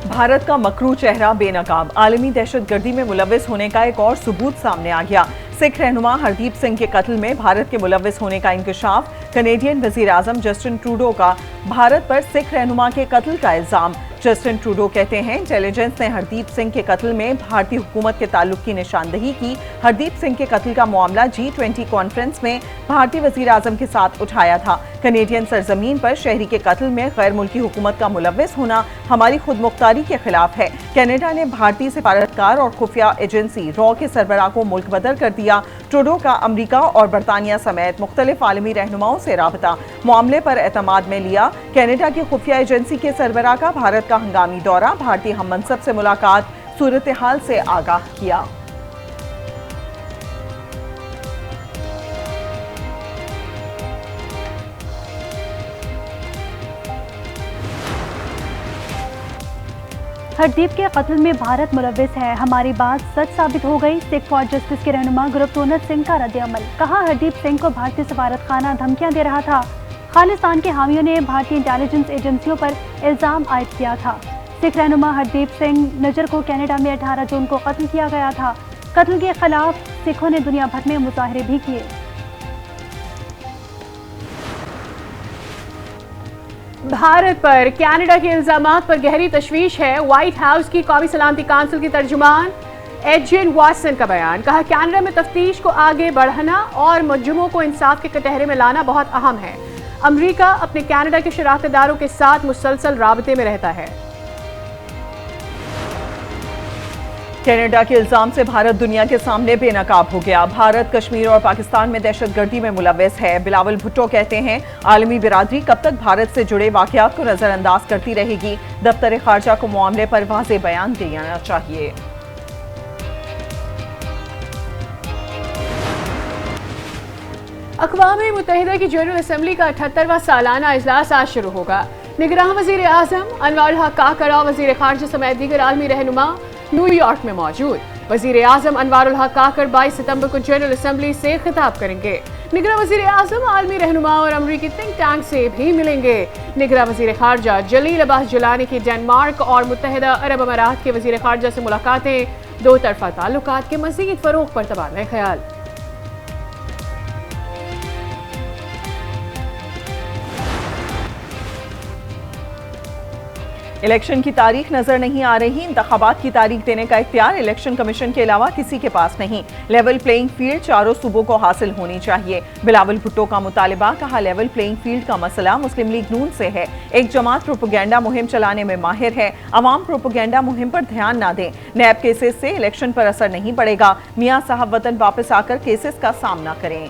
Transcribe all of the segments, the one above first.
भारत का मकरू चेहरा बेनकाब, आलमी दहशतगर्दी में मुलव्विस होने का एक और सबूत सामने आ गया। सिख रहनुमा हरदीप सिंह के कत्ल में भारत के मुलव्विस होने का इंकशाफ। कनेडियन वजीर आजम जस्टिन ट्रूडो का भारत पर सिख रहनुमा के कत्ल का इल्जाम। जस्टिन ट्रूडो कहते हैं इंटेलिजेंस ने हरदीप सिंह के कत्ल में भारतीय हुकूमत के ताल्लुक की निशानदही की। हरदीप सिंह के कत्ल का मामला G20 कॉन्फ्रेंस में भारतीय वजीर आजम के साथ उठाया था। कनेडियन सरजमीन पर शहरी के कत्ल में गैर मुल्की हुकूमत का मुलव्विस होना हमारी खुद मुख्तारी के खिलाफ है। कनाडा ने भारतीय सिफारतकार और खुफिया एजेंसी रॉ के सरबराह को मुल्क बदर कर दिया। ट्रूडो का अमरीका और बरतानिया समेत मुख्तलिफ आलमी रहनुमाओं से राबता, मामले पर एतमाद में लिया। कनाडा की खुफिया एजेंसी के सरबराह का भारत का हंगामी दौरा, भारतीय हम मनसब से मुलाकात, सूरत हाल से आगाह किया। हरदीप के कत्ल में भारत मुलव्विस है, हमारी बात सच साबित हो गई। सिख फॉर जस्टिस के रहनुमा गुरप्तोनत सिंह का रद्द-ए-अमल, कहा हरदीप सिंह को भारतीय सफारत खाना धमकियां दे रहा था। खालिस्तान के हामियों ने भारतीय इंटेलिजेंस एजेंसियों पर इल्जाम आयद किया था। सिख रहनुमा हरदीप सिंह नजर को कनाडा में 18 जून को कत्ल किया गया था। कत्ल के खिलाफ सिखों ने दुनिया भर में मुजाहरे भी किए। भारत पर कनाडा के इल्जामात पर गहरी तशवीश है। व्हाइट हाउस की कौमी सलामती काउंसिल की तर्जुमान एडजिन वाटसन का बयान, कहा कनाडा में तफ्तीश को आगे बढ़ाना और मुजरिमों को इंसाफ के कटहरे में लाना बहुत अहम है। अमरीका अपने कनाडा के शराकतदारों के साथ मुसलसल राबते में रहता है। कनाडा के इल्जाम से भारत दुनिया के सामने बेनकाब हो गया। भारत कश्मीर और पाकिस्तान में दहशतगर्दी में मुलव्विस है। बिलावल भुट्टो कहते हैं आलमी बिरादरी कब तक भारत से जुड़े वाकयात को नजरअंदाज करती रहेगी। दफ्तर खारजा को मामले पर वाज़ेह बयान देना चाहिए। अक़वाम मुत्तहिदा की जनरल असम्बली का 78वां सालाना इजलास आज शुरू होगा। निगरान वज़ीर आज़म अनवारुल हक काकर और वज़ीर खारजा समेत दीगर आलमी रहनुमा न्यूयॉर्क में मौजूद। वज़ीर आज़म अनवारुल हक काकर 22 सितंबर को जनरल असम्बली से खिताब करेंगे। निगरान वज़ीर आज़म आलमी रहनुमा और अमरीकी थिंक टैंक से भी मिलेंगे। निगरान वज़ीर खारजा जलील अब्बास जिलानी की डेनमार्क और मुत्तहिदा अरब अमारात के वज़ीर खारजा से मुलाकातें, दो तरफ़ा ताल्लुकात के मज़ीद फ़रोग़ पर तबादला ख्याल। इलेक्शन की तारीख नजर नहीं आ रही, इंतखाबात की तारीख देने का इख्तियार इलेक्शन कमीशन के अलावा किसी के पास नहीं। लेवल प्लेइंग फील्ड चारों सूबों को हासिल होनी चाहिए। बिलावल भुट्टो का मुतालिबा, कहा लेवल प्लेइंग फील्ड का मसला मुस्लिम लीग नून से है। एक जमात प्रोपेगेंडा मुहिम चलाने में माहिर है, अवाम प्रोपेगेंडा मुहिम पर ध्यान ना दें। नैब केसेस से इलेक्शन पर असर नहीं पड़ेगा। मियाँ साहब वतन वापस आकर केसेस का सामना करें।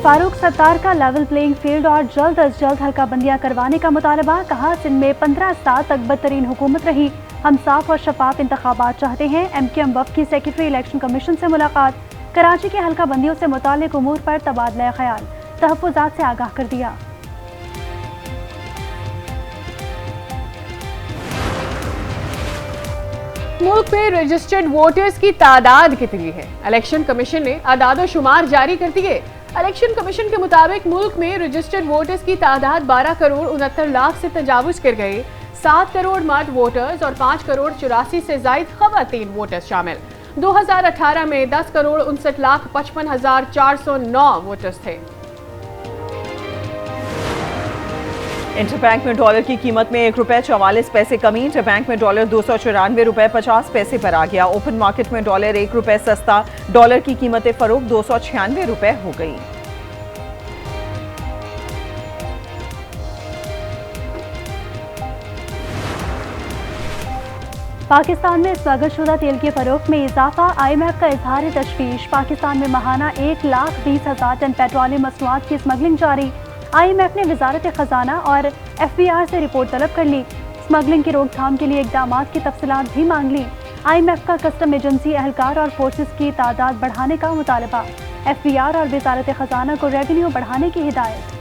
फारूक सत्तार का लेवल प्लेइंग फील्ड और जल्द अज जल्द हल्का बंदियां करवाने का मुतालबा, कहा सिंध में 15 साल तक बदतरीन हुकूमत रही, हम साफ और शफाफ इंतखाबात चाहते हैं। MQM वफ़द की सेक्रेटरी इलेक्शन कमीशन से मुलाकात, कराची के हल्का बंदियों से मुताल्लिक उमूर पर तबादला ख्याल, तहफ़्फ़ुज़ात से आगाह कर दिया। मुल्क में रजिस्टर्ड वोटर्स की तादाद कितनी है? इलेक्शन कमीशन ने आदाद शुमार जारी कर दिए। इलेक्शन कमीशन के मुताबिक मुल्क में रजिस्टर्ड वोटर्स की तादाद 12 करोड़ 69 लाख से तजावुज कर गई। 7 करोड़ मर्द वोटर्स और 5 करोड़ 84 से जायद खवातीन वोटर्स शामिल। 2018 में 10 करोड़ 59 लाख 55 हजार 409 वोटर्स थे। इंटरबैंक में डॉलर की कीमत में ₹1.44 कमी। इंटरबैंक में डॉलर 294 रुपए 50 पैसे पर आ गया। ओपन मार्केट में डॉलर ₹1 सस्ता, डॉलर की कीमत फरोख्त 296 रुपए हो गई। पाकिस्तान में स्वागतशुदा तेल के फरोख्त में इजाफा, IMF का इजहार तशवीश। पाकिस्तान में माहाना 1,20,000 टन पेट्रोलियम मसनूआत की स्मगलिंग जारी। IMF ने वजारत खजाना और FBR से रिपोर्ट तलब कर ली। स्मगलिंग की रोकथाम के लिए इकदामात की तफसीलात भी मांग ली। IMF का कस्टम एजेंसी एहलकार और फोर्सेस की तादाद बढ़ाने का मुतालबा। FBR और वजारत खजाना को रेवेन्यू बढ़ाने की हिदायत।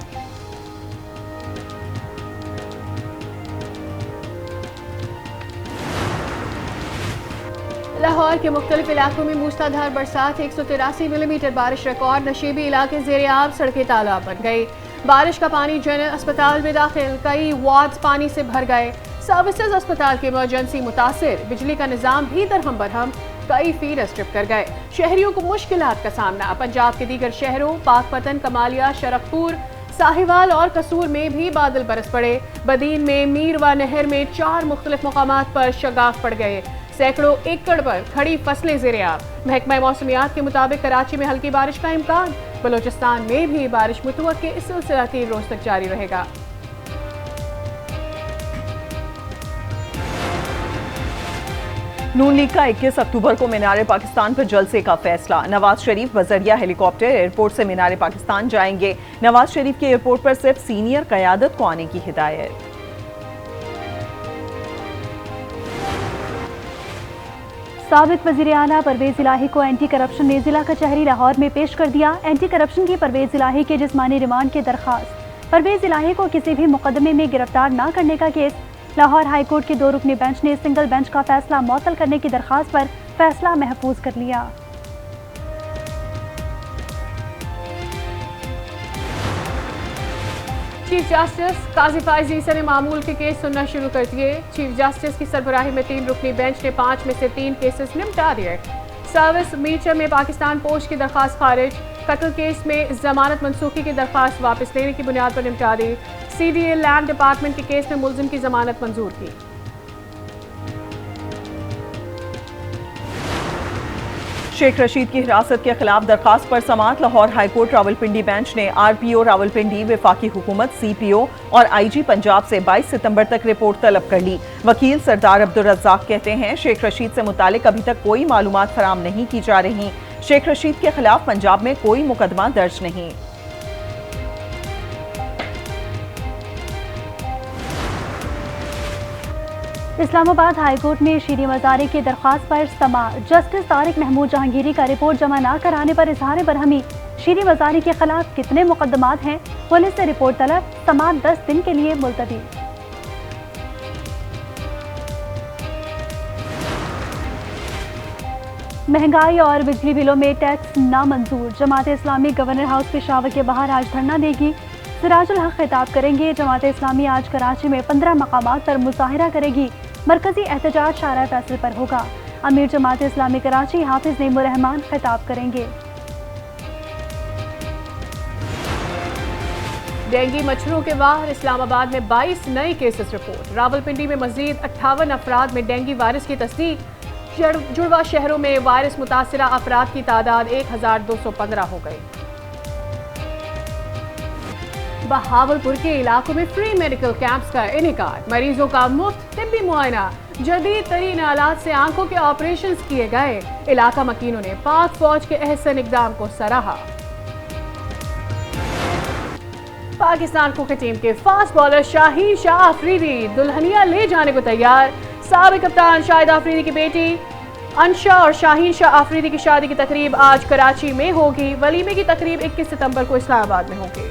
लाहौर के मुख्तलिफ इलाकों में मूसलाधार बरसात, 183 मिलीमीटर बारिश रिकॉर्ड। नशीबी इलाके ज़ेर-ए-आब, सड़कें तालाब बन गई। बारिश का पानी जनरल अस्पताल में दाखिल, कई वार्ड्स पानी से भर गए। सर्विसेज अस्पताल की इमरजेंसी मुतासिर, बिजली का निज़ाम भी दरहम बरहम, कई फीडर स्ट्रिप कर गए। शहरियों को मुश्किलात का सामना। पंजाब के दीगर शहरों पाकपतन, कमालिया, शरकपुर, साहिवाल और कसूर में भी बादल बरस पड़े। बदीन में मीरवा नहर में 4 मुख्तलिफ मकामात पर शगाफ पड़ गए। सैकड़ों एकड़ पर खड़ी फसलें ज़ेर-ए-आब। महकमा मौसमियात के मुताबिक कराची में हल्की बारिश का इम्कान। बलोचिस्तान में भी बारिश मुतवक्किल इस सिलसिला 3 रोज तक जारी रहेगा। नून लीग का 21 अक्टूबर को मीनार पाकिस्तान पर जलसे का फैसला। नवाज शरीफ बजरिया हेलीकॉप्टर एयरपोर्ट से मीनार पाकिस्तान जाएंगे। नवाज शरीफ के एयरपोर्ट पर सिर्फ सीनियर क़यादत को आने की हिदायत। साबिक वज़ीर आला परवेज़ इलाही को एंटी करप्शन ने जिला कचहरी लाहौर में पेश कर दिया। एंटी करप्शन की परवेज़ इलाही के जिस्मानी रिमांड की दरख्वास्त। परवेज़ इलाही को किसी भी मुकदमे में गिरफ्तार न करने का केस। लाहौर हाई कोर्ट के 2 रुकनी बेंच ने सिंगल बेंच का फैसला मुअत्तल करने की दरख्वास्त पर फैसला महफूज कर लिया। चीफ जस्टिस काजी फायज ईसा ने मामूल के केस सुनना शुरू कर दिए। चीफ जस्टिस की सरबराही में 3 रुकनी बेंच ने 5 में से 3 केसेस निपटा दिए। सर्विस मीचर में पाकिस्तान पोस्ट की दरख्वास्त खारिज। कत्ल केस में जमानत मनसूखी की दरख्वास्त वापस लेने की बुनियाद पर निपटा दी। CDA लैंड डिपार्टमेंट के केस में मुलजिम की जमानत मंजूर की। शेख रशीद की हिरासत के खिलाफ दरखास्त पर समाअत। लाहौर हाईकोर्ट रावलपिंडी बेंच ने RPO रावलपिंडी, वफाकी हुकूमत, CPO और IG पंजाब से 22 सितंबर तक रिपोर्ट तलब कर ली। वकील सरदार अब्दुल रज़्ज़ाक कहते हैं शेख रशीद से मुतालिक अभी तक कोई मालूमात फराम नहीं की जा रही। शेख रशीद के खिलाफ पंजाब में कोई मुकदमा दर्ज नहीं। इस्लामाबाद हाईकोर्ट में शीरी मजारी की दरख्वास्त पर समाअत। जस्टिस तारिक महमूद जहांगीरी का रिपोर्ट जमा न कराने पर इजहार बरहमी। शीरी मजारी के खिलाफ कितने मुकदमात हैं, पुलिस से रिपोर्ट तलब। समाअत 10 दिन के लिए मुलतवी। महंगाई और बिजली बिलों में टैक्स नामंजूर। जमात इस्लामी गवर्नर हाउस पेशावर के बाहर आज धरना देगी। सिराजुल हक खिताब करेंगे। जमात इस्लामी आज कराची में 15 मकामात पर मुजाहिरा करेगी। मरकजी एहतजाज शारा फैसल पर होगा। अमीर जमात इस्लामी कराची हाफिज नईमुर रहमान खिताब करेंगे। डेंगू मच्छरों के वार। इस्लामाबाद में 22 नए केसेस रिपोर्ट। रावलपिंडी में मजीद 58 अफराद में डेंगू वायरस की तस्दीक। जुड़वा शहरों में वायरस मुतासिरा अफराद की तादाद 1215 हो गई। बहावलपुर के इलाकों में फ्री मेडिकल कैंप्स का इनेकार। मरीजों का मुफ्त तिब्बी मुआयना। जदीद तरीन आलात से आंखों के ऑपरेशन किए गए। इलाका मकीनों ने पाक फौज के अहसन इकदाम को सराहा। पाकिस्तान क्रिकेट टीम के फास्ट बॉलर शाहीन शाह अफरीदी दुल्हनिया ले जाने को तैयार। साबिक कप्तान शाहिद अफरीदी की बेटी अंशा और शाहीन शाह अफरीदी की शादी की तकरीब आज कराची में होगी। वलीमे की तकरीब 21 सितंबर को इस्लामाबाद में होगी।